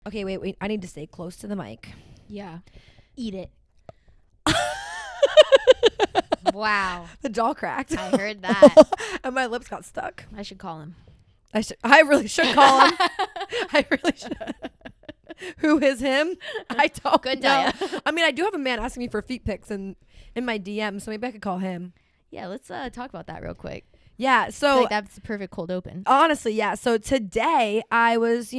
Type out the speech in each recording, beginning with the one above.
Okay, wait. I need to stay close to the mic. Yeah. Eat it. Wow. The jaw cracked. I heard that. And my lips got stuck. I should call him. I really should call him. I really should. Who is him? I don't Good know. day. I mean, I do have a man asking me for feet pics in my DM, so maybe I could call him. Yeah, let's talk about that real quick. Yeah, I feel so like that's the perfect cold open. honestly, yeah. So today I was,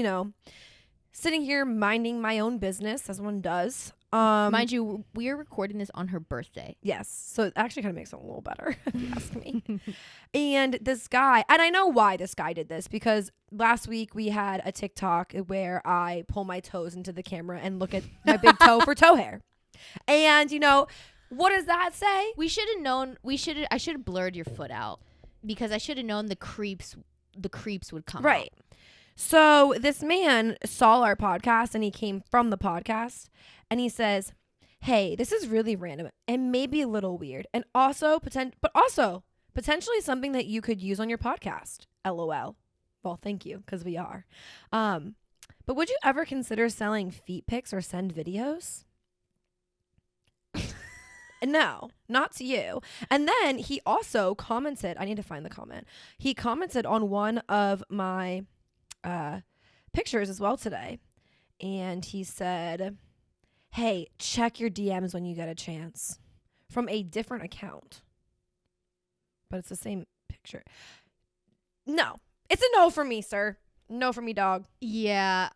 sitting here minding my own business, as one does. Mind you, we are recording this on her birthday. Yes. So it actually kind of makes it a little better, if you ask me. And this guy, and I know why this guy did this, because last week we had a TikTok where I pull my toes into the camera and look at my big toe for toe hair. And, what does that say? We should have known. I should have blurred your foot out because I should have known the creeps would come. Right. Out. So this man saw our podcast and he came from the podcast and he says, "Hey, this is really random and maybe a little weird and also potentially something that you could use on your podcast. LOL." Well, thank you, because we are. But would you ever consider selling feet pics or send videos? No, not to you. And then he also commented, I need to find the comment. He commented on one of my pictures as well today. And he said, "Hey, check your DMs when you get a chance," from a different account. But it's the same picture. No, it's a no for me, sir. No for me, dog. Yeah,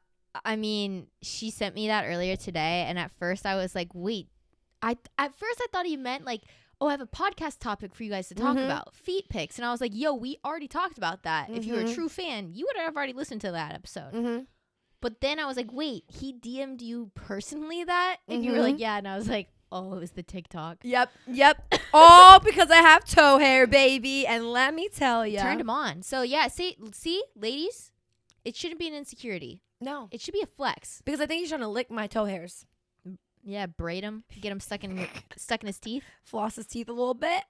I mean, she sent me that earlier today, and at first I was like, wait. At first I thought he meant like, oh, I have a podcast topic for you guys to talk about, feet pics. And I was like, yo, we already talked about that. If you were a true fan, you would have already listened to that episode. But then I was like, wait, he DM'd you personally that? And you were like, yeah. And I was like, oh, it was the TikTok. Yep. All because I have toe hair, baby. And let me tell you. Turned him on. So yeah, see, ladies, it shouldn't be an insecurity. No. It should be a flex. Because I think he's trying to lick my toe hairs. Yeah, braid him, get him stuck in his teeth, floss his teeth a little bit.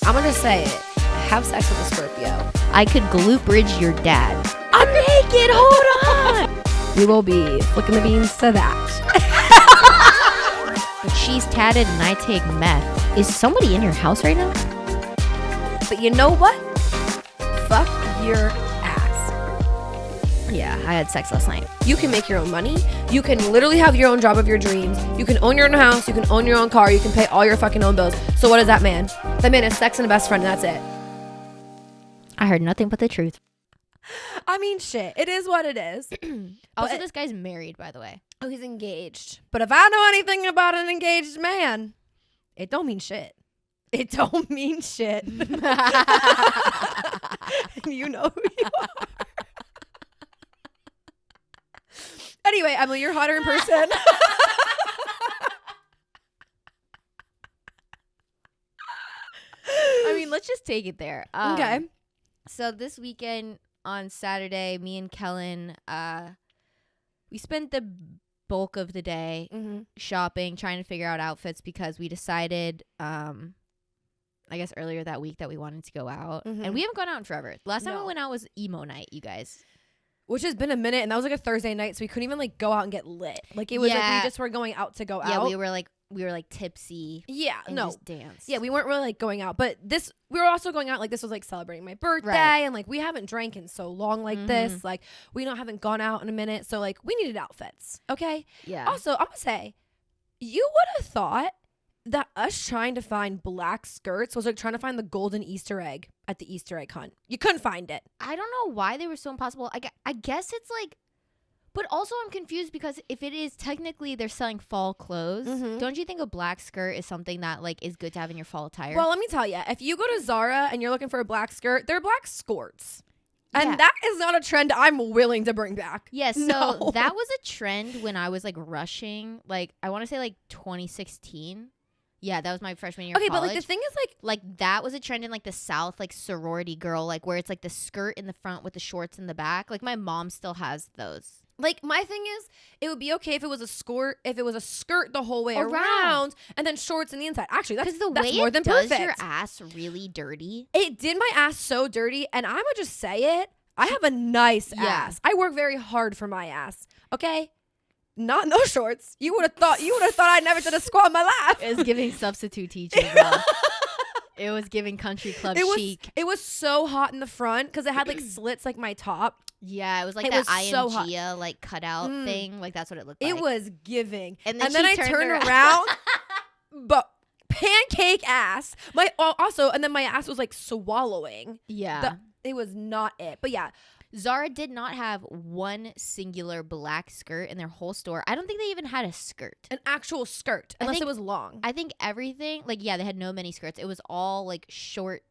I'm gonna say it. Have sex with a Scorpio. I could glute bridge your dad. I'm naked. Hold on. We will be flicking the beans to that. But she's tatted and I take meth. Is somebody in your house right now? But you know what? Fuck your ass. Yeah, I had sex last night. You can make your own money. You can literally have your own job of your dreams. You can own your own house. You can own your own car. You can pay all your fucking own bills. So what is that man? That man is sex and a best friend, and that's it. I heard nothing but the truth. I mean, shit. It is what it is. Also, this guy's married, by the way. Oh, he's engaged. But if I know anything about an engaged man, it don't mean shit. It don't mean shit. And you know who you are. Anyway, Emily, you're hotter in person. I mean, let's just take it there. Okay. So this weekend on Saturday, me and Kellen, we spent the bulk of the day shopping, trying to figure out outfits because we decided, I guess earlier that week that we wanted to go out. And we haven't gone out in forever. Last time we went out was emo night, you guys. Which has been a minute, and that was like a Thursday night, so we couldn't even go out and get lit. Like it was like we just were going out to go out. Yeah, we were like tipsy. Yeah, and just dance. Yeah, we weren't really going out, but we were also going out this was celebrating my birthday, and we haven't drank in so long this. Like we haven't gone out in a minute, so we needed outfits. Okay. Yeah. Also, I'm gonna say, you would have thought that us trying to find black skirts was trying to find the golden Easter egg at the Easter egg hunt. You couldn't find it. I don't know why they were so impossible. I guess it's but also I'm confused because if it is technically they're selling fall clothes, don't you think a black skirt is something that is good to have in your fall attire? Well, let me tell you, if you go to Zara and you're looking for a black skirt, they're black skirts. And that is not a trend I'm willing to bring back. Yes, so that was a trend when I was rushing, I want to say 2016. Yeah, that was my freshman year of college. But the thing is that was a trend in the South, sorority girl, where it's the skirt in the front with the shorts in the back. My mom still has those. My thing is, it would be okay if it was a skirt, the whole way around and then shorts on the inside. Actually, that's more than perfect. Does your ass really dirty? It did my ass so dirty, and I'm gonna just say it. I have a nice Yeah. ass. I work very hard for my ass. Okay? Not in those shorts. You would have thought I never did a squat in my life. It was giving substitute teacher, bro. It was giving country club chic. It was so hot in the front because it had like slits like my top. Yeah, it was like It that was so IMG like cutout thing. Like that's what it looked like. It was giving. And then she I turned around, but pancake ass. And then my ass was like swallowing. Yeah. It was not it. But yeah. Zara did not have one singular black skirt in their whole store. I don't think they even had a skirt. An actual skirt, unless it was long. I think everything, like, yeah, they had no mini skirts. It was all like shorts.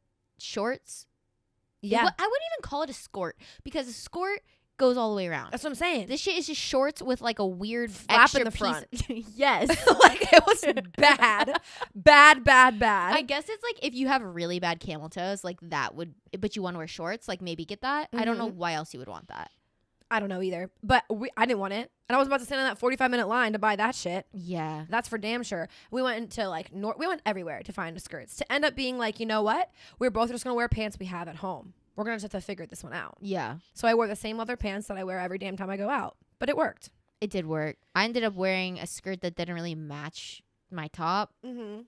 Yeah. I wouldn't even call it a skirt because a skirt goes all the way around. That's what I'm saying. This shit is just shorts with like a weird Flap extra in the front. Yes. Like it was bad. Bad. I guess it's like if you have really bad camel toes, like that would, but you want to wear shorts, like maybe get that. I don't know why else you would want that. I don't know either. But I didn't want it. And I was about to stand in that 45-minute line to buy that shit. Yeah. That's for damn sure. We went into like, we went everywhere to find skirts. To end up being like, you know what? We're both just going to wear pants we have at home. We're going to just have to figure this one out. Yeah. So I wore the same leather pants that I wear every damn time I go out. But it worked. It did work. I ended up wearing a skirt that didn't really match my top. Mm-hmm.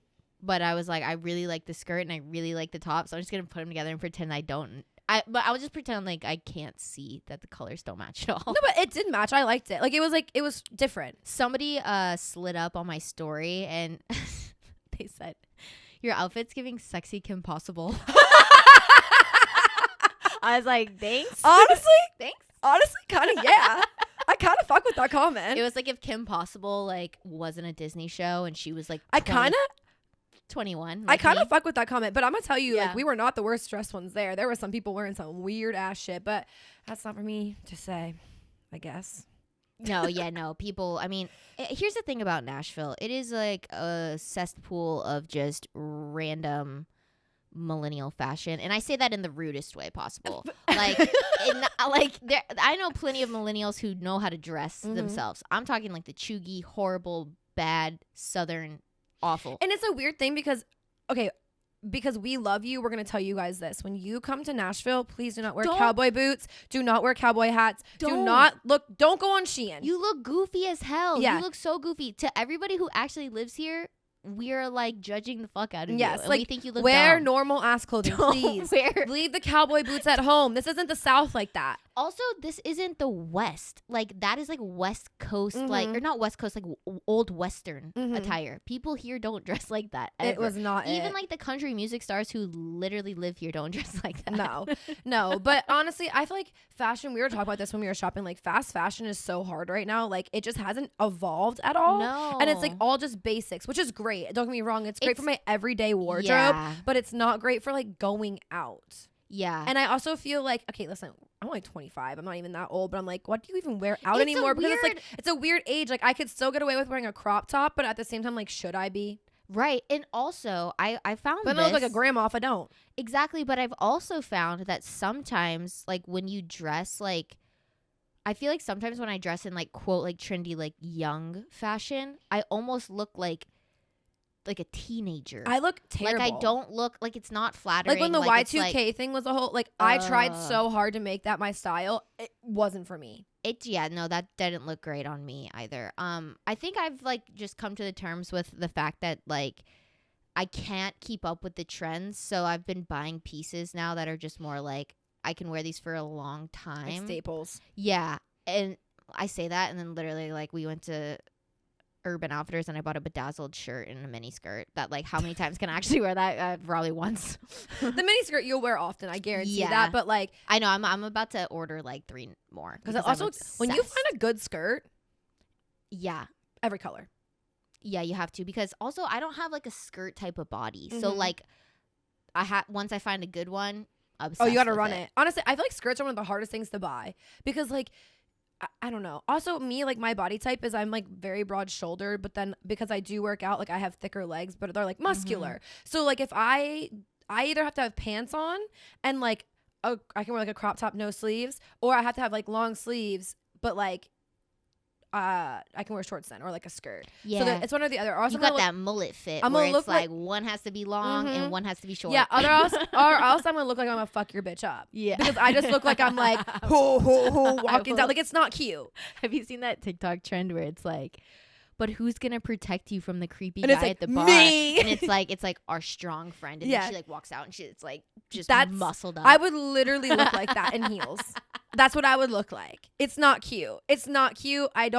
But I was like, I really like the skirt and I really like the top. So I'm just going to put them together and pretend I don't. But I would just pretend like I can't see that the colors don't match at all. No, but it did match. I liked it. Like it was different. Somebody slid up on my story and they said, your outfit's giving sexy Kim Possible. I was like, thanks. Honestly, kind of, yeah. I kind of fuck with that comment. It was like if Kim Possible like wasn't a Disney show and she was like 21. I kind of fuck with that comment, but I'm gonna tell you, Yeah. like, we were not the worst dressed ones there. There were some people wearing some weird ass shit, but that's not for me to say, I guess. No. People, I mean, here's the thing about Nashville. It is like a cesspool of just random millennial fashion, and I say that in the rudest way possible. I know plenty of millennials who know how to dress themselves. I'm talking like the chuggy, horrible, bad, southern, awful. And it's a weird thing because we love you, we're going to tell you guys this. When you come to Nashville, please do not wear cowboy boots. Do not wear cowboy hats. Don't go on Shein. You look goofy as hell. Yeah. You look so goofy. To everybody who actually lives here, we're like judging the fuck out of yes, you. And like, we think you look wear dumb. normal ass clothing, please. Leave the cowboy boots at home. This isn't the South like that. Also, this isn't the West. Like, that is like West Coast, like, or not West Coast, like old Western attire. People here don't dress like that. Ever. It was not Even like the country music stars who literally live here don't dress like that. No. But honestly, I feel like fashion, we were talking about this when we were shopping, like fast fashion is so hard right now. Like it just hasn't evolved at all. No. And it's like all just basics, which is great. Don't get me wrong. It's great for my everyday wardrobe, Yeah. but it's not great for like going out. Yeah. And I also feel like, okay, listen, I'm only 25. I'm not even that old, but I'm like, what do you even wear out It's anymore? Because it's a weird age. Like I could still get away with wearing a crop top, but at the same time, like, should I be? Right. And also, I found But I look like a grandma if I don't. Exactly. But I've also found that sometimes, like, when you dress, like, I feel like sometimes when I dress in, like, quote, like, trendy, like, young fashion, I almost look like a teenager. I look terrible. Like, I don't look, like, it's not flattering. Like, when the like, Y2K thing was a whole, like, I tried so hard to make that my style. It wasn't for me. That didn't look great on me either. I think I've, like, just come to the terms with the fact that, like, I can't keep up with the trends. So I've been buying pieces now that are just more like, I can wear these for a long time. Like staples. Yeah. And I say that, and then literally, like, we went to Urban Outfitters and I bought a bedazzled shirt and a mini skirt that, like, how many times can I actually wear that? Probably once. The mini skirt you'll wear often, I guarantee Yeah. that, but like I know I'm about to order like 3 more because also when you find a good skirt, every color, you have to, because also I don't have like a skirt type of body, so like once I find a good one, you gotta run it. Honestly, I feel like skirts are one of the hardest things to buy because, like, I don't know. Also, me, like, my body type is I'm, like, very broad shouldered, but then because I do work out, like, I have thicker legs, but they're, like, muscular. So, like, if I either have to have pants on and, like, I can wear, like, a crop top, no sleeves, or I have to have, like, long sleeves, but, like, I can wear shorts then, or like a skirt. Yeah. So it's one or the other. Or else You I'm got gonna that mullet fit I'm where gonna it's look like one has to be long and one has to be short. Yeah, or else I'm gonna look like I'm gonna fuck your bitch up. Yeah. Because I just look like I'm like walking down. Like it's not cute. Have you seen that TikTok trend where it's like, but who's gonna protect you from the creepy And guy it's like, at the bar? me. And it's like our strong friend, and Yeah. then she like walks out and it's like just That's muscled up. I would literally look like that in heels. That's what I would look like. It's not cute. It's not cute. I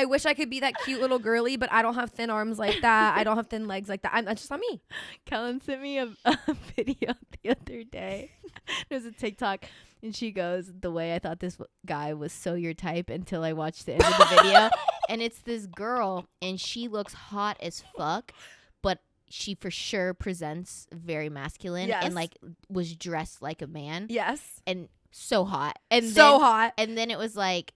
wish I could be that cute little girly, but I don't have thin arms like that. I don't have thin legs like that. That's just not me. Kellen sent me a video the other day. It was a TikTok, and she goes, "The way I thought this guy was so your type until I watched the end of the video." And it's this girl, and she looks hot as fuck, but she for sure presents very masculine and like was dressed like a man. Yes. And so hot. And so hot. And then it was like,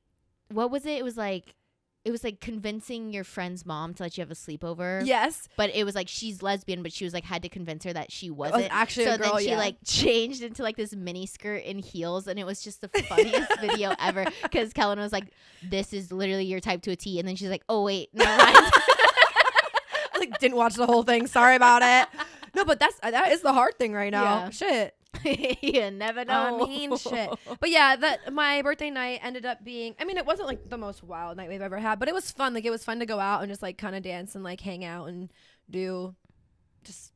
what was it? It was like convincing your friend's mom to let you have a sleepover. Yes. But it was like she's lesbian, but she was like had to convince her that she wasn't. Actually so a girl, then she like changed into like this mini skirt and heels, and it was just the funniest video ever. Because Kellen was like, "This is literally your type to a T," and then she's like, "Oh wait, never mind." I like didn't watch the whole thing. Sorry about it. No, but that is the hard thing right now. Yeah. Shit. You never know. I mean, shit. But yeah, my birthday night ended up being, I mean, it wasn't like the most wild night we've ever had, but it was fun. Like it was fun to go out and just like kind of dance and like hang out and just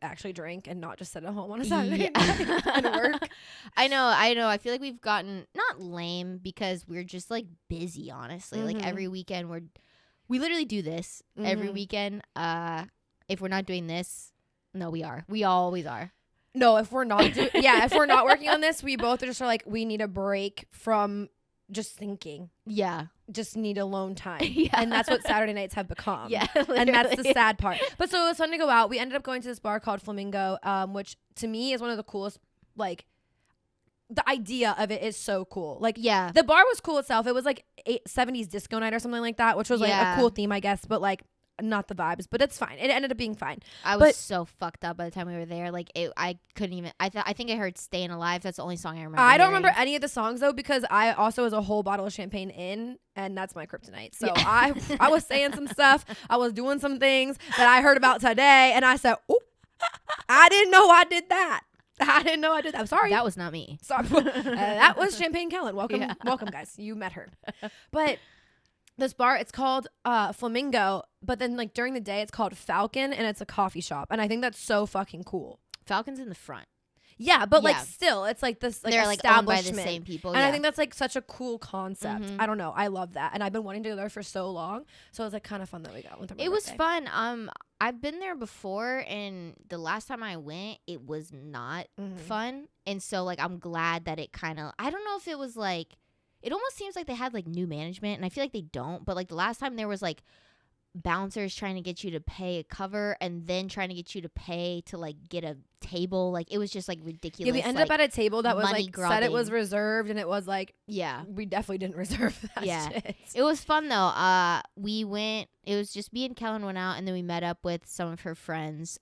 actually drink and not just sit at home on a Saturday night and work. I know. I feel like we've gotten not lame because we're just like busy, honestly. Like every weekend we literally do this every weekend. If we're not doing this, no, we are. We always are. No, if we're not if we're not working on this, we both just are like, we need a break from just thinking. Yeah. Just need alone time. Yeah. And that's what Saturday nights have become. Yeah. And that's the sad part. But so it was fun to go out. We ended up going to this bar called Flamingo, which to me is one of the coolest, like, the idea of it is so cool. Like, yeah. The bar was cool itself. It was like 70s disco night or something like that, which was like a cool theme, I guess, but like not the vibes, but it's fine. It ended up being fine. I was so fucked up by the time we were there. Like I couldn't even. I think I heard "Staying Alive." That's the only song I remember. I don't remember any of the songs though, because I also was a whole bottle of champagne in, and that's my kryptonite. So I was saying some stuff. I was doing some things that I heard about today, and I said, "Oh, I didn't know I did that. I didn't know I did that. I'm sorry. That was not me. Sorry. That was Champagne Kellen. Welcome, welcome, guys. You met her, but." This bar, it's called Flamingo, but then like during the day it's called Falcon, and it's a coffee shop, and I think that's so fucking cool. Falcon's in the front. Yeah, but like still, it's like this like they're like owned by establishment. the same people, and I think that's like such a cool concept. Mhm. I don't know, I love that, and I've been wanting to go there for so long, so it was like kind of fun that we got. It was fun. I've been there before, and the last time I went, it was not fun, and so like I'm glad that it kind of. I don't know if it was like. It almost seems like they had like new management, and I feel like they don't. But like the last time there was like bouncers trying to get you to pay a cover and then trying to get you to pay to like get a table. Like it was just like ridiculous. Yeah, we ended up at a table that was like grubbing. said it was reserved, and it was like we definitely didn't reserve that shit. It was fun though. We went. It was just me and Kellen went out, and then we met up with some of her friends.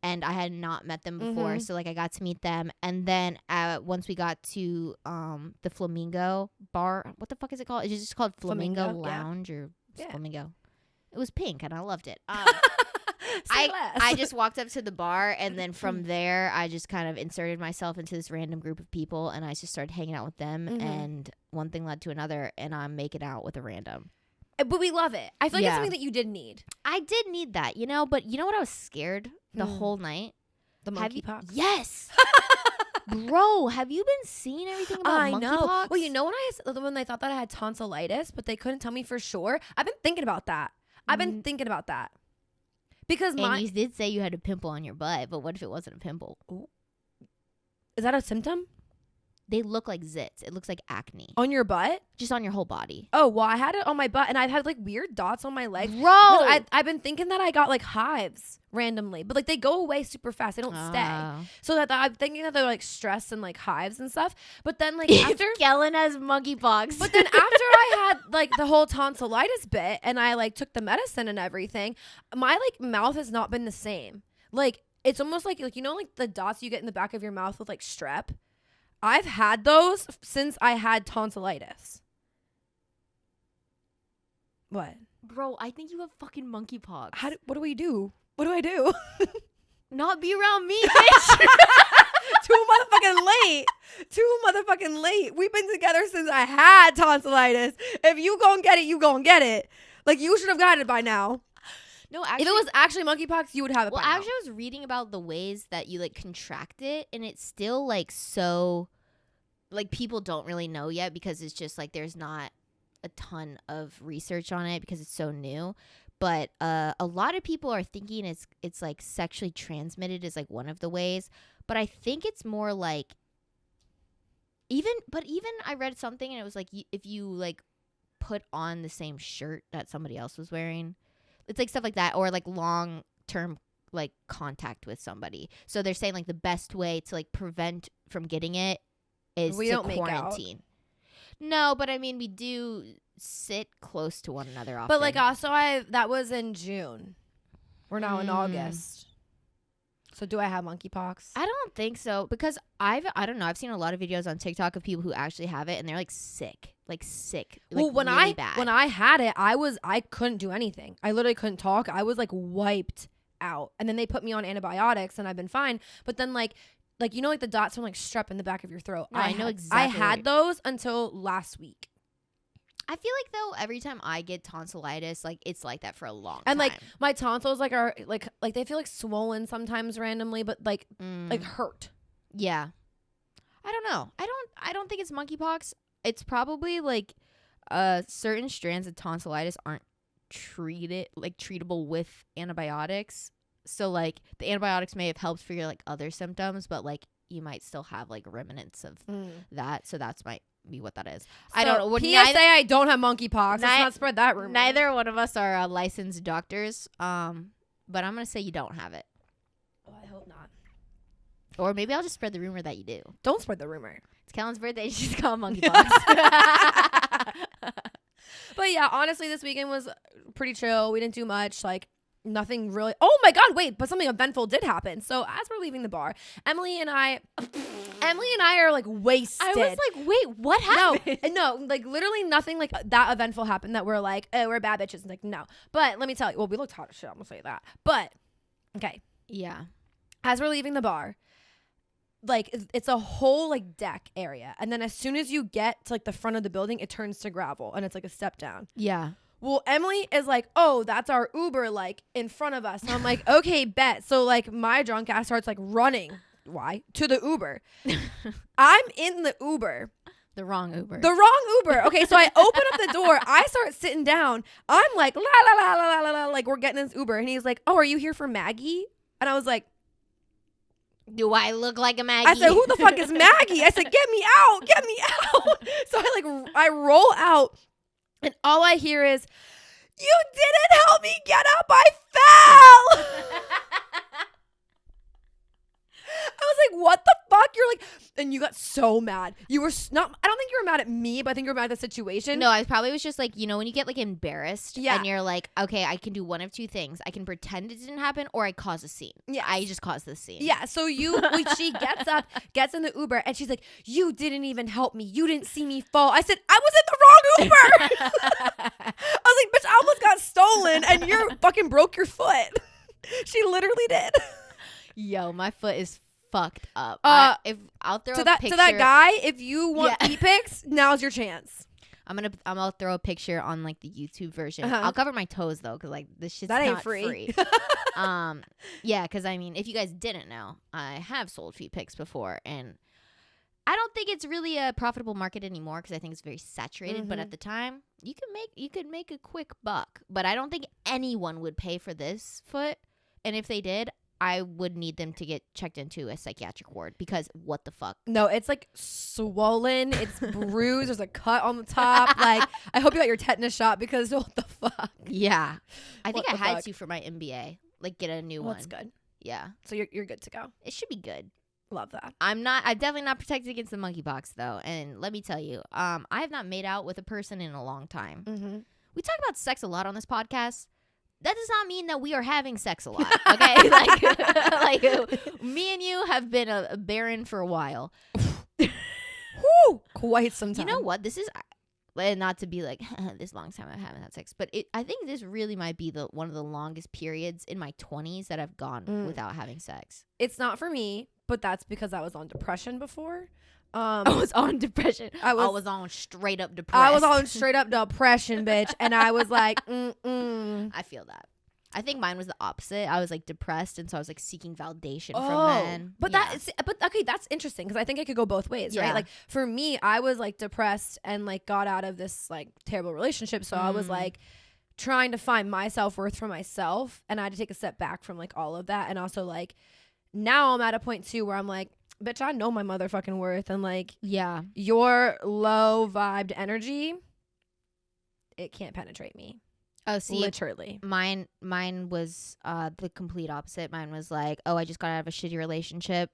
And I had not met them before, so like I got to meet them. And then once we got to the Flamingo bar, what the fuck is it called? It's just called Flamingo Lounge or Flamingo. It was pink, and I loved it. I just walked up to the bar, and then from there, I just kind of inserted myself into this random group of people, and I just started hanging out with them. And one thing led to another, and I'm making out with a random. But we love it. I feel like it's something that you did need. I did need that, but you know what? I was scared the whole night. The monkeypox. Yes. Bro, have you been seeing everything about monkeypox? Know. Well, you know when they thought that I had tonsillitis, but they couldn't tell me for sure. I've been thinking about that. Because you did say you had a pimple on your butt, but what if it wasn't a pimple? Ooh. Is that a symptom? They look like zits. It looks like acne. On your butt? Just on your whole body. Oh, well, I had it on my butt, and I've had like weird dots on my legs. Bro! I've been thinking that I got like hives randomly, but like they go away super fast. They don't stay. So that I'm thinking that they're like stress and like hives and stuff. But then like after Kellen has monkeypox. But then after I had like the whole tonsillitis bit, and I like took the medicine and everything, my like mouth has not been the same. Like it's almost like like the dots you get in the back of your mouth with like strep. I've had those since I had tonsillitis. What? Bro, I think you have fucking monkeypox. What do we do? What do I do? Not be around me, bitch. Too motherfucking late. We've been together since I had tonsillitis. If you gon' get it, you gon' get it. Like, you should have gotten it by now. No, actually, if it was actually monkeypox, you would have it by now. Well, actually, I was reading about the ways that you, like, contract it, and it's still, like, so, like, people don't really know yet because it's just, like, there's not a ton of research on it because it's so new. But a lot of people are thinking it's like sexually transmitted is like one of the ways. But I think it's more like even I read something and it was like if you like put on the same shirt that somebody else was wearing, it's like stuff like that, or like long term like contact with somebody. So they're saying like the best way to like prevent from getting it is to quarantine. No, but I mean we do sit close to one another often. But like also that was in June. We're now in August. So do I have monkeypox? I don't think so because I don't know. I've seen a lot of videos on TikTok of people who actually have it and they're like sick. Like Well, when really bad. When I had it, I couldn't do anything. I literally couldn't talk. I was like wiped out. And then they put me on antibiotics and I've been fine. But then like you know like the dots from like strep in the back of your throat. No, I know exactly. I had those until last week. I feel like though every time I get tonsillitis, like it's like that for a long time. And like my tonsils like are like they feel like swollen sometimes randomly, but like hurt. Yeah. I don't know. I don't think it's monkeypox. It's probably like certain strands of tonsillitis aren't treatable with antibiotics. So like the antibiotics may have helped for your like other symptoms, but like you might still have like remnants of that. So that's might be what that is. So I don't know. PSA, I don't have monkeypox. Let's not spread that rumor. Neither one of us are licensed doctors. But I'm gonna say you don't have it. Oh, I hope not. Or maybe I'll just spread the rumor that you do. Don't spread the rumor. It's Kellen's birthday. She's got monkeypox. But yeah, honestly, this weekend was pretty chill. We didn't do much. Like nothing really. Oh my God, wait! But something eventful did happen. So as we're leaving the bar, Emily and I are like wasted. I was like, wait, what happened? No, like literally nothing like that eventful happened that we're like, oh, we're bad bitches. And like, no. But let me tell you, well, we looked hot as shit. I'm gonna say that. But okay, yeah. As we're leaving the bar, like it's a whole like deck area, and then as soon as you get to like the front of the building, it turns to gravel, and it's like a step down. Yeah. Well, Emily is like, oh, that's our Uber, like, in front of us. And I'm like, okay, bet. So, like, my drunk ass starts, like, running. Why? To the Uber. I'm in the Uber. The wrong Uber. Okay, so I open up the door. I start sitting down. I'm like, la, la, la, la, la, la, la. Like, we're getting this Uber. And he's like, oh, are you here for Maggie? And I was like, do I look like a Maggie? I said, who the fuck is Maggie? I said, get me out. So I roll out. And all I hear is, you didn't help me get up. I fell. I was like, what the fuck? You're like, and you got so mad. You were not, I don't think you were mad at me, but I think you were mad at the situation. No, I probably was just like, you know, when you get like embarrassed and you're like, okay, I can do one of two things. I can pretend it didn't happen or I cause a scene. Yeah. I just caused the scene. Yeah. So she gets up, gets in the Uber and she's like, you didn't even help me. You didn't see me fall. I said, I was in the wrong Uber. I was like, bitch, I almost got stolen and you fucking broke your foot. She literally did. Yo, my foot is fucked up. If I'll throw to a that picture, to that guy, if you want feet pics, now's your chance. I'm gonna throw a picture on like the YouTube version. I'll cover my toes though, because like this shit's that ain't not free. Yeah, because I mean, if you guys didn't know, I have sold feet pics before, and I don't think it's really a profitable market anymore because I think it's very saturated. But at the time, you could make a quick buck. But I don't think anyone would pay for this foot, and if they did, I would need them to get checked into a psychiatric ward because what the fuck? No, it's like swollen. It's bruised. There's a cut on the top. Like, I hope you got your tetanus shot because what the fuck? Yeah. I think I had to for my MBA. Like, get a new one. That's good. Yeah. So you're good to go. It should be good. Love that. I'm definitely not protected against the monkeypox though. And let me tell you, I have not made out with a person in a long time. We talk about sex a lot on this podcast. That does not mean that we are having sex a lot, okay? like me and you have been a barren for a while. Whew, quite some time. You know what? This is And not to be like, this long time I haven't had sex. But I think this really might be one of the longest periods in my 20s that I've gone without having sex. It's not for me, but that's because I was on depression before. I was on depression. I was on straight up depression. I was on straight up depression, bitch. And I was like, I feel that. I think mine was the opposite. I was like depressed, and so I was like seeking validation from men. But okay, that's interesting because I think it could go both ways, right? Like for me, I was like depressed and like got out of this like terrible relationship, so I was like trying to find my self-worth for myself, and I had to take a step back from like all of that, and also like now I'm at a point too where I'm like, bitch, I know my motherfucking worth, and like your low vibed energy, it can't penetrate me. Oh, see, literally. Mine was the complete opposite. Mine was like, oh, I just got out of a shitty relationship.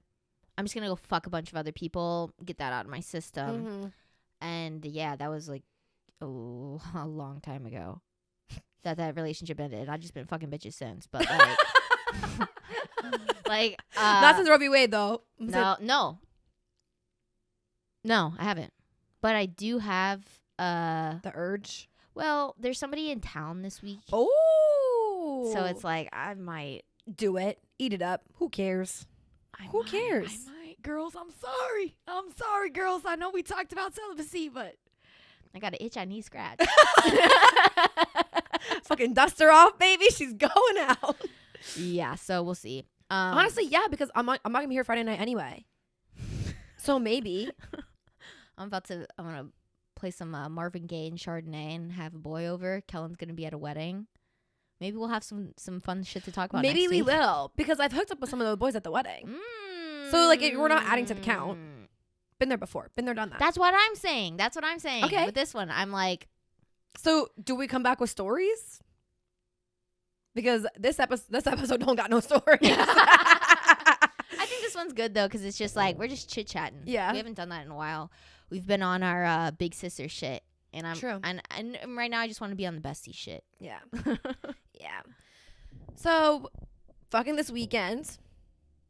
I'm just gonna go fuck a bunch of other people, get that out of my system. And yeah, that was like a long time ago that relationship ended. I've just been fucking bitches since. But like, like not since Roe v. Wade though. No, I haven't. But I do have the urge. Well, there's somebody in town this week. Oh. So it's like, I might do it. Eat it up. Who cares? Who cares? I might. Girls, I'm sorry. I'm sorry, girls. I know we talked about celibacy, but I got an itch I need scratch. Fucking dust her off, baby. She's going out. Yeah, so we'll see. Honestly, yeah, because I'm not gonna be here Friday night anyway. So maybe. I'm gonna play some Marvin Gaye and Chardonnay and have a boy over. Kellen's gonna be at a wedding. Maybe we'll have some fun shit to talk about. Maybe next we week. will, because I've hooked up with some of the boys at the wedding. So like we're not adding to the count. Been there before. Been there, done that. That's what I'm saying. Okay. With this one, I'm like. So do we come back with stories? Because this episode don't got no stories. I think this one's good though, because it's just like we're just chit chatting. Yeah, we haven't done that in a while. We've been on our big sister shit, and I'm true. And right now I just want to be on the bestie shit. Yeah, yeah. So, fucking this weekend.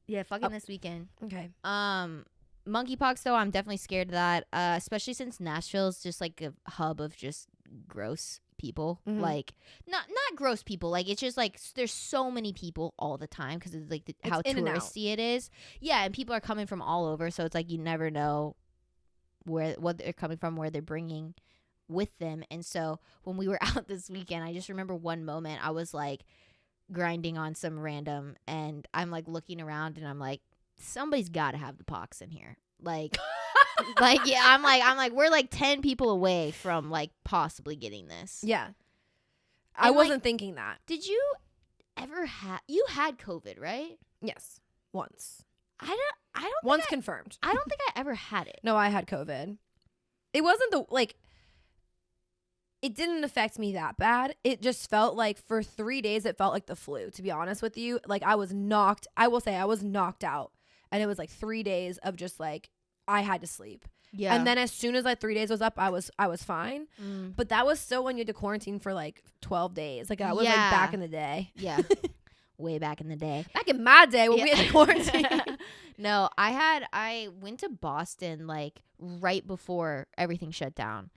Yeah, fucking this weekend. Okay. Monkeypox though, I'm definitely scared of that. Especially since Nashville's just like a hub of just gross people. Like not gross people. Like it's just like there's so many people all the time because it's like how touristy it is. Yeah, and people are coming from all over, so it's like you never know what they're coming from, where they're bringing with them. And so when we were out this weekend, I just remember one moment I was like grinding on some random, and I'm like looking around, and I'm like, somebody's got to have the pox in here. Like, like yeah, I'm like we're like 10 people away from like possibly getting this. Yeah, I wasn't thinking that. Did you ever you had COVID, right? Yes, once. I don't. Once confirmed. I don't think I ever had it. No, I had COVID. It wasn't it didn't affect me that bad. It just felt like for 3 days, it felt like the flu, to be honest with you. Like I was knocked out. And it was like 3 days of just like, I had to sleep. Yeah. And then as soon as like 3 days was up, I was fine. But that was still when you had to quarantine for like 12 days. Like I was like back in the day. Yeah. Way back in the day. Back in my day when we had to quarantine. No, I went to Boston like right before everything shut down.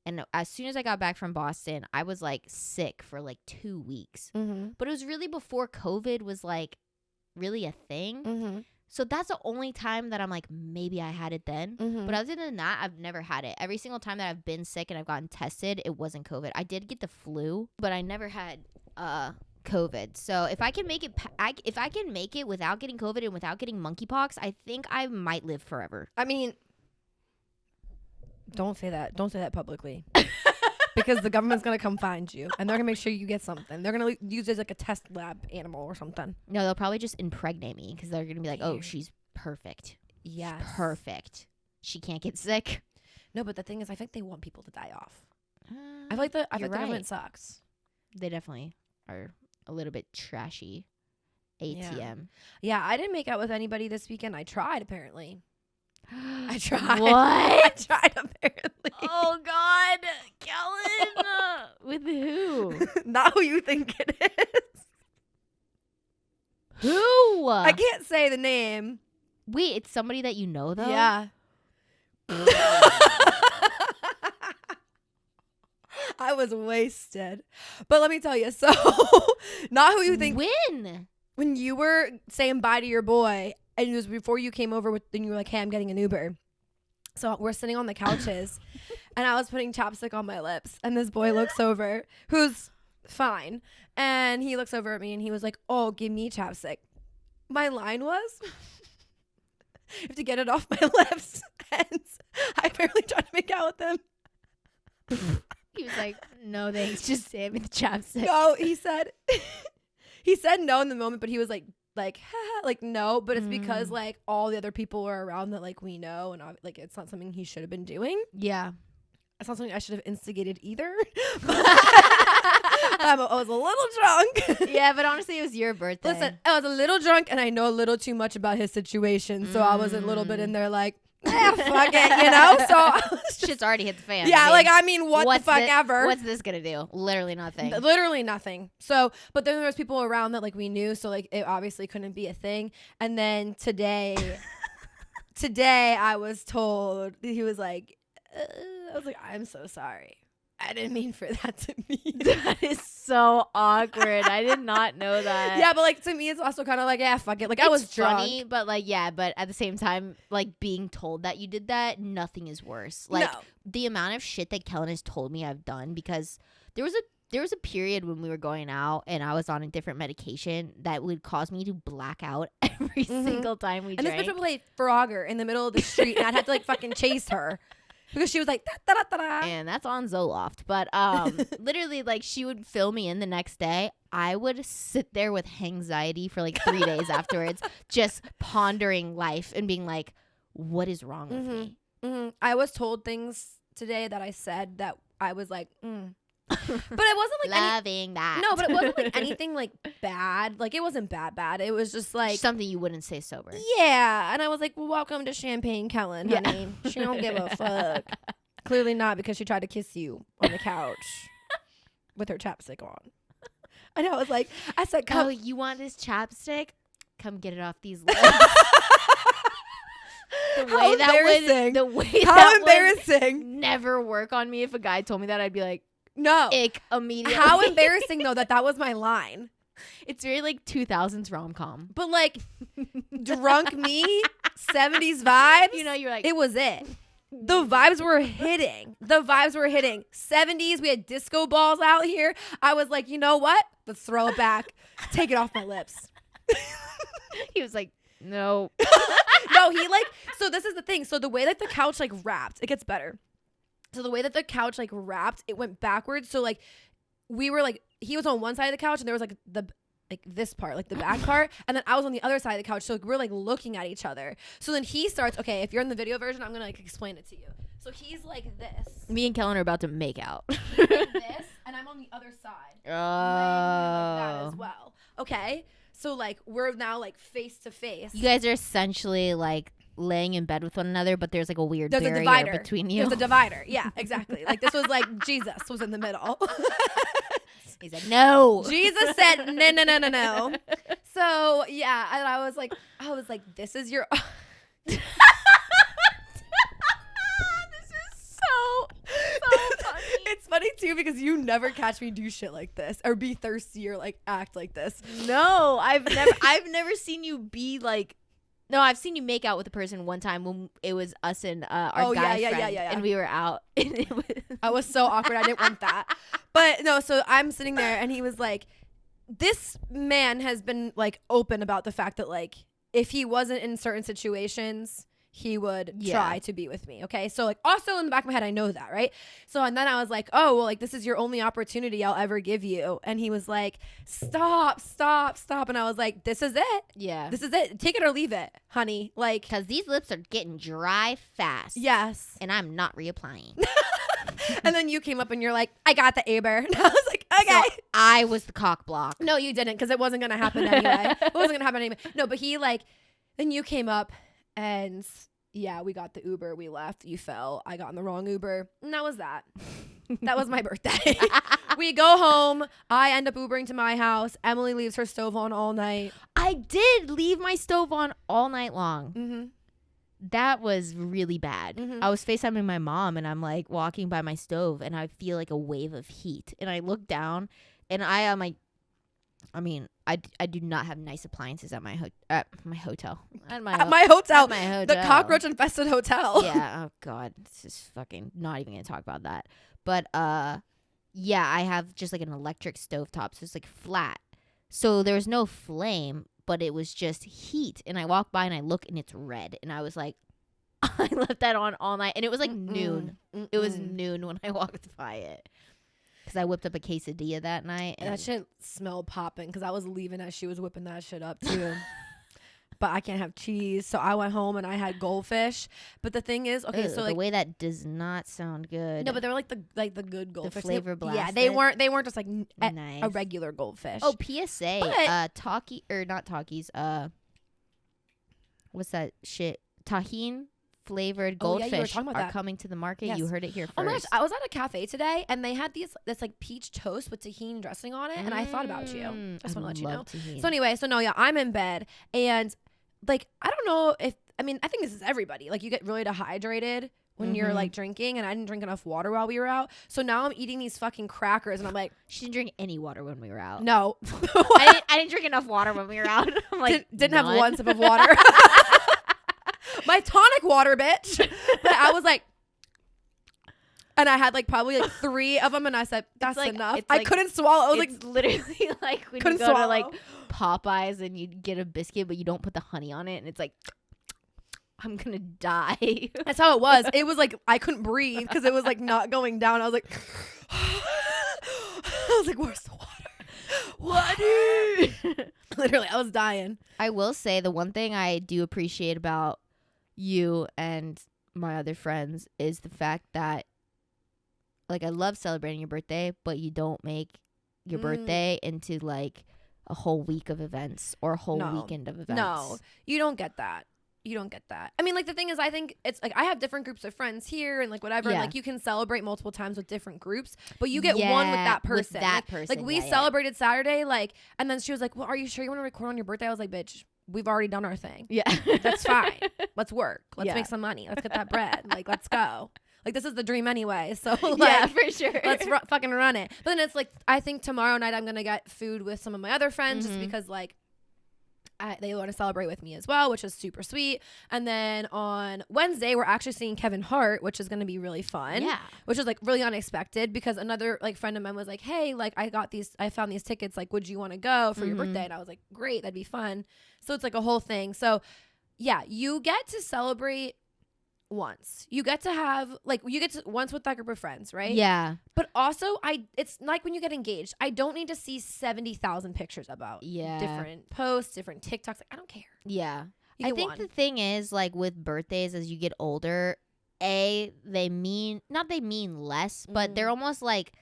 And as soon as I got back from Boston, I was like sick for like 2 weeks. But it was really before COVID was like really a thing. So that's the only time that I'm like, maybe I had it then. But other than that, I've never had it. Every single time that I've been sick and I've gotten tested, it wasn't COVID. I did get the flu, but I never had COVID. So if I can make it without getting COVID and without getting monkeypox, I think I might live forever. I mean, don't say that. Don't say that publicly. Because the government's going to come find you. And they're going to make sure you get something. They're going to use it as like a test lab animal or something. No, they'll probably just impregnate me. Because they're going to be like, oh, she's perfect. Yes. She's perfect. She can't get sick. No, but the thing is, I think they want people to die off. I feel like the government sucks. They definitely are a little bit trashy. ATM. Yeah, I didn't make out with anybody this weekend. I tried, apparently. I tried. What? I tried, apparently. Oh, God. Kellen. With who? Not who you think it is. Who? I can't say the name. Wait, it's somebody that you know, though? Yeah. was wasted. But let me tell you, so not who you think. When you were saying bye to your boy, and it was before you came over with, and you were like, hey, I'm getting an Uber. So we're sitting on the couches, and I was putting chapstick on my lips, and this boy looks over, who's fine, and he looks over at me, and he was like, oh, give me chapstick. My line was, you have to get it off my lips, and I barely tried to make out with him. He was like, no thanks, just save me the chapstick. No, he said no in the moment, but he was like no, but it's because like all the other people were around that like we know, and like it's not something he should have been doing. Yeah, it's not something I should have instigated either. I was a little drunk. Yeah, but honestly, it was your birthday. Listen, I was a little drunk, and I know a little too much about his situation, so I was a little bit in there like, fuck it, you know? So shit's already hit the fan. Yeah, I mean, what the fuck ever. What's this gonna do? Literally nothing. Literally nothing. So, but then there was people around that like we knew, so like it obviously couldn't be a thing. And then today I was told, he was like, I was like, I'm so sorry. I didn't mean for that to be. That is so awkward. I did not know that. Yeah, but like to me, it's also kind of like, yeah, fuck it. Like I was drunk. Funny, but like, yeah, but at the same time, like being told that you did that, nothing is worse. Like the amount of shit that Kellen has told me I've done, because there was a period when we were going out and I was on a different medication that would cause me to black out every single time we drank. And this bitch would play Frogger in the middle of the street, and I'd have to like fucking chase her. Because she was like, da, da, da, da. And that's on Zoloft. But literally, like, she would fill me in the next day. I would sit there with anxiety for like 3 days afterwards, just pondering life and being like, what is wrong with me? I was told things today that I said that I was like, But it wasn't like loving that. No, but it wasn't like anything like bad. Like it wasn't bad. It was just like something you wouldn't say sober. Yeah, and I was like, well, welcome to Champagne Kellen, honey. Yeah. She don't give a fuck. Clearly not, because she tried to kiss you on the couch with her chapstick on. And I was like, I said, oh, you want this chapstick? Come get it off these lips. The way that would never work on me. If a guy told me that, I'd be like, no, ick immediately. How embarrassing though that was my line. It's very like 2000s rom-com, but like drunk me, 70s vibes. You know, you're like, it was it. The vibes were hitting. 70s, we had disco balls out here. I was like, you know what? Let's throw it back. Take it off my lips. He was like, no. No, he like, so this is the thing. So the way that the couch like wrapped, it gets better. So the way that the couch like wrapped, it went backwards. So like we were like, he was on one side of the couch and there was like this part, like the back part. And then I was on the other side of the couch. So like, we're like looking at each other. So then he starts, okay, if you're in the video version, I'm going to like explain it to you. So he's like this. Me and Kellen are about to make out. He's like this, and I'm on the other side. Oh. Like that as well. Okay. So like we're now like face to face. You guys are essentially like laying in bed with one another, but there's like a weird there's barrier a divider between you. There's a divider. Yeah, exactly. Like this was like Jesus was in the middle. He said no. Jesus said no. So yeah, and I was like, this is your. This is so funny. It's funny too because you never catch me do shit like this or be thirsty or like act like this. No, I've never seen you be like. No, I've seen you make out with a person one time when it was us and our guy friend, and we were out. And I was so awkward. I didn't want that. But no, so I'm sitting there, and he was like, this man has been like open about the fact that like if he wasn't in certain situations, he would try to be with me. Okay. So like also in the back of my head, I know that. Right. So, and then I was like, oh, well, like this is your only opportunity I'll ever give you. And he was like, stop. And I was like, this is it. Yeah. This is it. Take it or leave it, honey. Like, cause these lips are getting dry fast. Yes. And I'm not reapplying. And then you came up and you're like, I got the Aber. And I was like, okay. So I was the cock block. No, you didn't. Cause it wasn't going to happen anyway. No, but he like, then you came up. And yeah, we got the Uber. We left. You fell. I got in the wrong Uber. And that was that. That was my birthday. We go home. I end up Ubering to my house. Emily leaves her stove on all night. I did leave my stove on all night long. Mm-hmm. that was really bad. Mhm. I was FaceTiming my mom, and I'm like walking by my stove, and I feel like a wave of heat. And I look down, and I am like, I mean, I do not have nice appliances at my hotel. At my At ho- my hotel. at my hotel. The cockroach infested hotel. Yeah. Oh God, this is fucking not even gonna talk about that. But yeah, I have just like an electric stovetop, so it's like flat. So there was no flame, but it was just heat. And I walk by and I look, and it's red. And I was like, I left that on all night, and it was like noon. It was noon when I walked by it. Because I whipped up a quesadilla that night. And that shit smelled popping because I was leaving as she was whipping that shit up too. But I can't have cheese, so I went home and I had goldfish. But the thing is, okay, so the like way that does not sound good. no, but they were like the good goldfish. flavor Yeah, they blasted? weren't just like Nice. a regular goldfish. Oh, PSA. But- Talkie or not Talkies. What's that shit? Tahine flavored Oh, yeah, you were goldfish talking about are that. coming to the market. Yes. You heard it here first. Oh my gosh, I was at a cafe today and they had this like peach toast with tahini dressing on it, and I thought about you. I just want to let you know. Tahine. So anyway, so no, yeah, I'm in bed and like I don't know if I think this is everybody. Like you get really dehydrated when you're like drinking, and I didn't drink enough water while we were out. So now I'm eating these fucking crackers, and I'm like, She didn't drink any water when we were out. no, I didn't drink enough water when we were out. I'm like, didn't have none. one sip of water. My tonic water, bitch. But I was like, and I had like probably like 3 of them, and I said, that's like- enough. it's I like- couldn't swallow. I was like, It's literally like when you couldn't go swallow. to like Popeyes and you get a biscuit, but you don't put the honey on it, and it's like, I'm gonna die. That's how it was. It was like I couldn't breathe because it was like not going down. I was like, where's the water? Literally, I was dying. I will say the one thing I do appreciate about you and my other friends is the fact that, like, I love celebrating your birthday, but you don't make your birthday into like a whole week of events or a whole weekend of events. No, you don't get that. You don't get that. I mean, like, the thing is, I think it's like I have different groups of friends here and like whatever. Yeah. And, like, you can celebrate multiple times with different groups, but you get one with that person. Like we celebrated Saturday, like, and then she was like, well, are you sure you want to record on your birthday? I was like, bitch, we've already done our thing. Yeah. That's fine. Let's work. Let's Yeah. make some money. Let's get that bread. Like, let's go. Like, this is the dream anyway. So, like, Yeah, for sure. let's fucking run it. But then it's like, I think tomorrow night I'm going to get food with some of my other friends just because, like, they want to celebrate with me as well, which is super sweet. And then on Wednesday, we're actually seeing Kevin Hart, which is going to be really fun. Yeah. Which is like really unexpected because another like friend of mine was like, hey, like I found these tickets. Like, would you want to go for your birthday? And I was like, great, that'd be fun. So it's like a whole thing. So yeah, you get to celebrate once. You get to have once with that group of friends, right? Yeah. But also, it's like when you get engaged. I don't need to see 70,000 pictures about different posts, different TikToks. Like, I don't care. Yeah. You I get think one. the thing is, like, with birthdays as you get older, they mean less, but they're almost like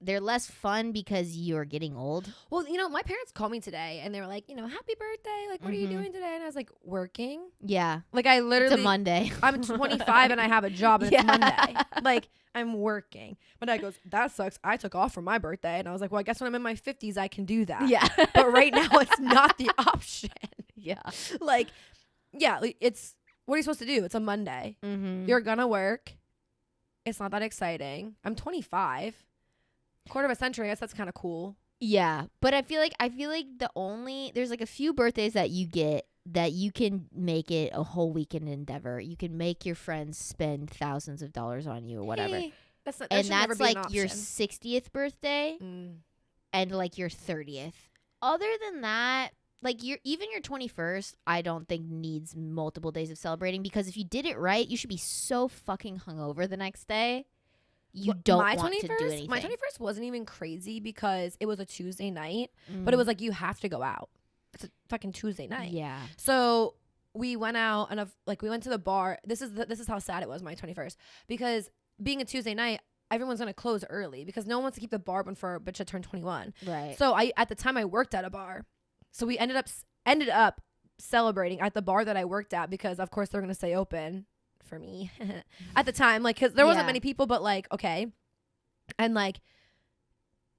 they're less fun because you're getting old. Well, my parents called me today and they were like, happy birthday. Like, what are you doing today? And I was like, working. Yeah. Like, I literally. It's a Monday. I'm 25 and I have a job and it's Monday. Like, I'm working. My dad goes, that sucks. I took off for my birthday. And I was like, well, I guess when I'm in my 50s, I can do that. Yeah. But right now, it's not the option. Yeah. Like, yeah, it's, what are you supposed to do? It's a Monday. Mm-hmm. You're going to work. It's not that exciting. I'm 25. Quarter of a century. I guess that's kind of cool. Yeah, but I feel like there's like a few birthdays that you get that you can make it a whole weekend endeavor. You can make your friends spend thousands of dollars on you or whatever. Hey, that's like your 60th birthday Mm. and like your 30th. Other than that, like your 21st, I don't think needs multiple days of celebrating because if you did it right, you should be so fucking hungover the next day. You don't want to do anything. My 21st wasn't even crazy because it was a Tuesday night, but it was like you have to go out. It's a fucking Tuesday night. Yeah. So we went out and we went to the bar. This is how sad it was, my 21st, because being a Tuesday night, everyone's gonna close early because no one wants to keep the bar open for a bitch to turn 21. Right. So at the time I worked at a bar, so we ended up celebrating at the bar that I worked at because of course they're gonna stay open for me at the time, like, because there wasn't many people, but like, okay, and like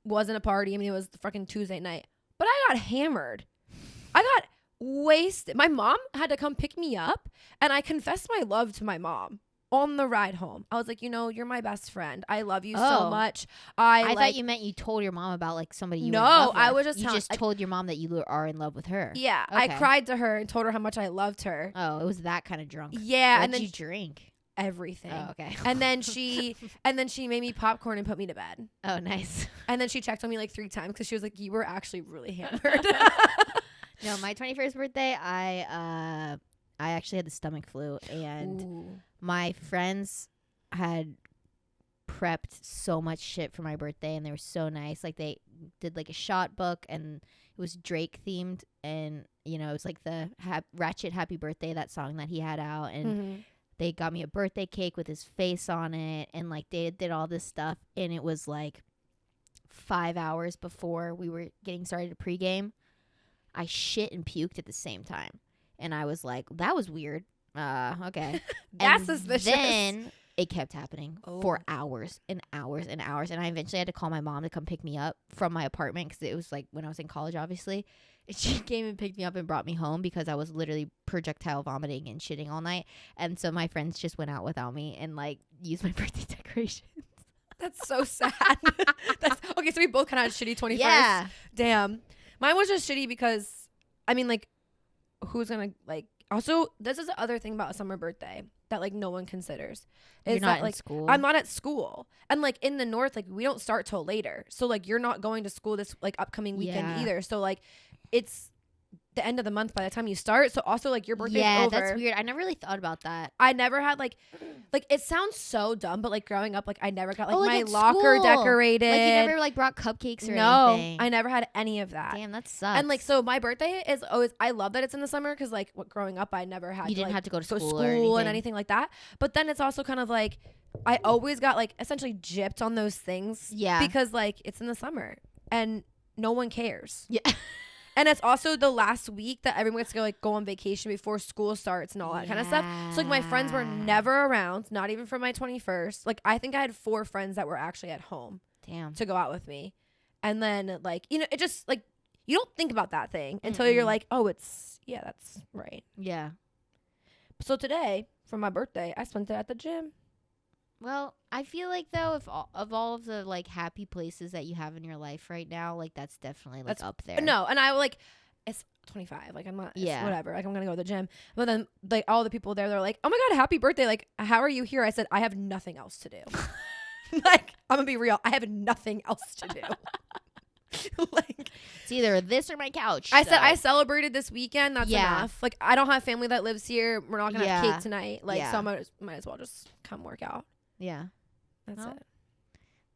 wasn't a party. I mean, it was the fucking Tuesday night, but I got hammered. I got wasted. My mom had to come pick me up, and I confessed my love to my mom on the ride home. I was like, you're my best friend. I love you so much. I thought you meant you told your mom about like somebody you were in No, love with. I was just You just told your mom that you are in love with her. Yeah, Okay. I cried to her and told her how much I loved her. Oh, it was that kind of drunk. Yeah, What and did then you drink? everything. Oh, okay. And then she made me popcorn and put me to bed. Oh, nice. And then she checked on me like 3 times because she was like, you were actually really hammered. No, my 21st birthday, I actually had the stomach flu, and Ooh. my friends had prepped so much shit for my birthday, and they were so nice. Like, they did like a shot book, and it was Drake themed, and it was like the Ratchet Happy Birthday, that song that he had out, and they got me a birthday cake with his face on it, and like they did all this stuff, and it was like 5 hours before we were getting started to pregame. I shit and puked at the same time, and I was like, that was weird. Okay. That's and suspicious. Then it kept happening Oh. for hours and hours and hours, and I eventually had to call my mom to come pick me up from my apartment, because it was like when I was in college, obviously. And she came and picked me up and brought me home because I was literally projectile vomiting and shitting all night. And so my friends just went out without me and like used my birthday decorations. That's so sad. That's okay. So we both kind of had shitty 21st. Yeah. Damn. Mine was just shitty because, I mean, like, who's gonna like? Also, this is the other thing about a summer birthday that like no one considers. You're not that, like, in school. I'm not at school, and like in the north, like we don't start till later. So like you're not going to school this like upcoming weekend Yeah. either. So like it's the end of the month by the time you start. So also like your birthday's yeah, over. that's weird. I never really thought about that. I never had like it sounds so dumb, but like growing up, like I never got like Oh, like my at locker school. decorated. Like you never like brought cupcakes or No, anything. I never had any of that. Damn, that sucks. And like so my birthday is always, I love that it's in the summer because like growing up I never had you to, didn't like, have to go to go school, and anything like that. But then it's also kind of like I always got like essentially gypped on those things. Yeah. Because like it's in the summer and no one cares. Yeah. And it's also the last week that everyone gets to go on vacation before school starts and all that kind of stuff. So like my friends were never around, not even for my 21st. Like I think I had 4 friends that were actually at home Damn. to go out with me. And then like, it just like, you don't think about that thing until you're like, oh, yeah, that's right. Yeah. So today, for my birthday, I spent it at the gym. Well, I feel like though, if all of the like happy places that you have in your life right now, like that's definitely like up there. No, and I like, it's 25. Like I'm not, Yeah. whatever. Like I'm going to go to the gym. But then like all the people there, they're like, oh my God, happy birthday. Like, how are you here? I said, I have nothing else to do. Like, I'm going to be real. I have nothing else to do. Like, it's either this or my couch. I said so. I celebrated this weekend. That's Yeah. enough. Like I don't have family that lives here. We're not gonna have Yeah. cake tonight. Like Yeah. so, I might as well just come work out. Yeah. That's Well, it.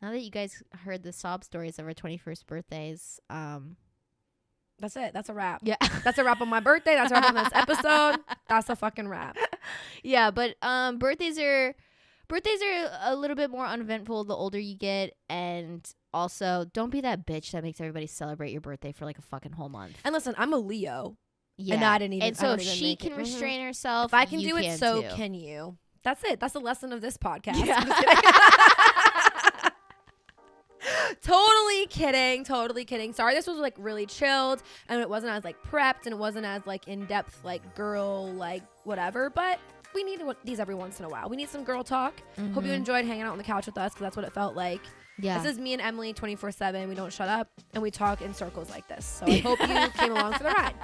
Now that you guys heard the sob stories of our 21st birthdays, That's it. That's a wrap. yeah. That's a wrap on my birthday. That's a wrap on this episode. That's a fucking wrap. Yeah, but birthdays are a little bit more uneventful the older you get, and also don't be that bitch that makes everybody celebrate your birthday for like a fucking whole month. And listen, I'm a Leo. Yeah. And I didn't even. And I so don't if even she make can it. restrain herself, If I can you do it, so too. can you. That's it. That's the lesson of this podcast. Yeah. I'm just kidding. Totally kidding. Sorry, this was like really chilled, and it wasn't as like prepped, and it wasn't as like in depth, like girl, like whatever. But we need these every once in a while. We need some girl talk. Hope you enjoyed hanging out on the couch with us, because that's what it felt like. Yeah. This is me and Emily 24/7. We don't shut up, and we talk in circles like this. So I hope you came along for the ride.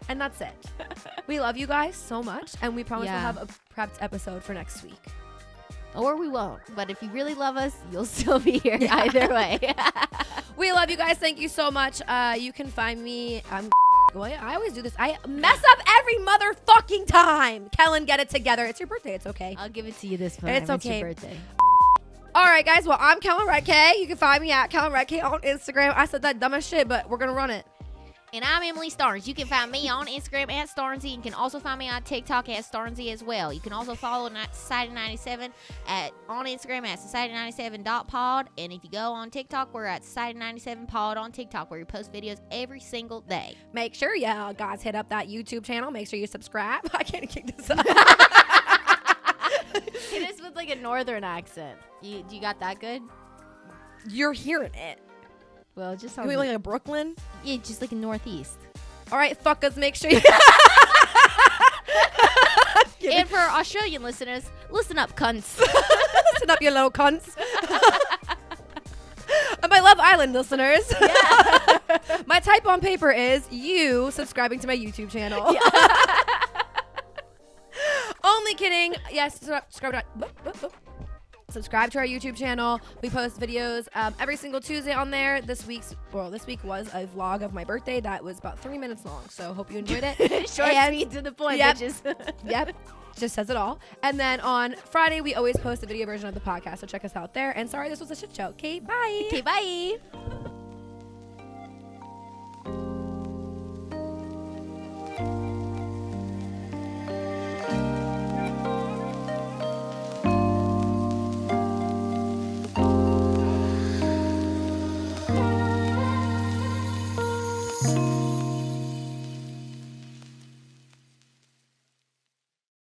And that's it. We love you guys so much, and we promise we'll have a prepped episode for next week. Or we won't. But if you really love us, you'll still be here either way. We love you guys. Thank you so much. You can find me. I always do this. I mess up every motherfucking time. Kellen, get it together. It's your birthday. It's okay. I'll give it to you this time. It's Your okay. birthday. All right, guys. Well, I'm Kellen Redk. You can find me at Kellen Redk on Instagram. I said that dumbest shit, but we're going to run it. And I'm Emily Starnes. You can find me on Instagram at Starnesy. You can also find me on TikTok at Starnesy as well. You can also follow Society97 on Instagram at Society97.pod. And if you go on TikTok, we're at Society97pod on TikTok, where we post videos every single day. Make sure you guys hit up that YouTube channel. Make sure you subscribe. I can't kick this up. It is with like a northern accent. You got that good? You're hearing it. Well, just Can we like a Brooklyn? yeah, just like a northeast. All right, fuckers, make sure you. And for our Australian listeners, listen up, cunts. Listen up, you little cunts. And my Love Island listeners. Yeah. My type on paper is you subscribing to my YouTube channel. Yeah. Only kidding. Yes, subscribe to our YouTube channel. We post videos every single Tuesday on there. This week was a vlog of my birthday that was about 3 minutes long. So hope you enjoyed it. Short, sweet, to the point, Yep. bitches. Yep. Just says it all. And then on Friday, we always post a video version of the podcast. So check us out there. And sorry, this was a shit show. Okay, bye. Okay, bye.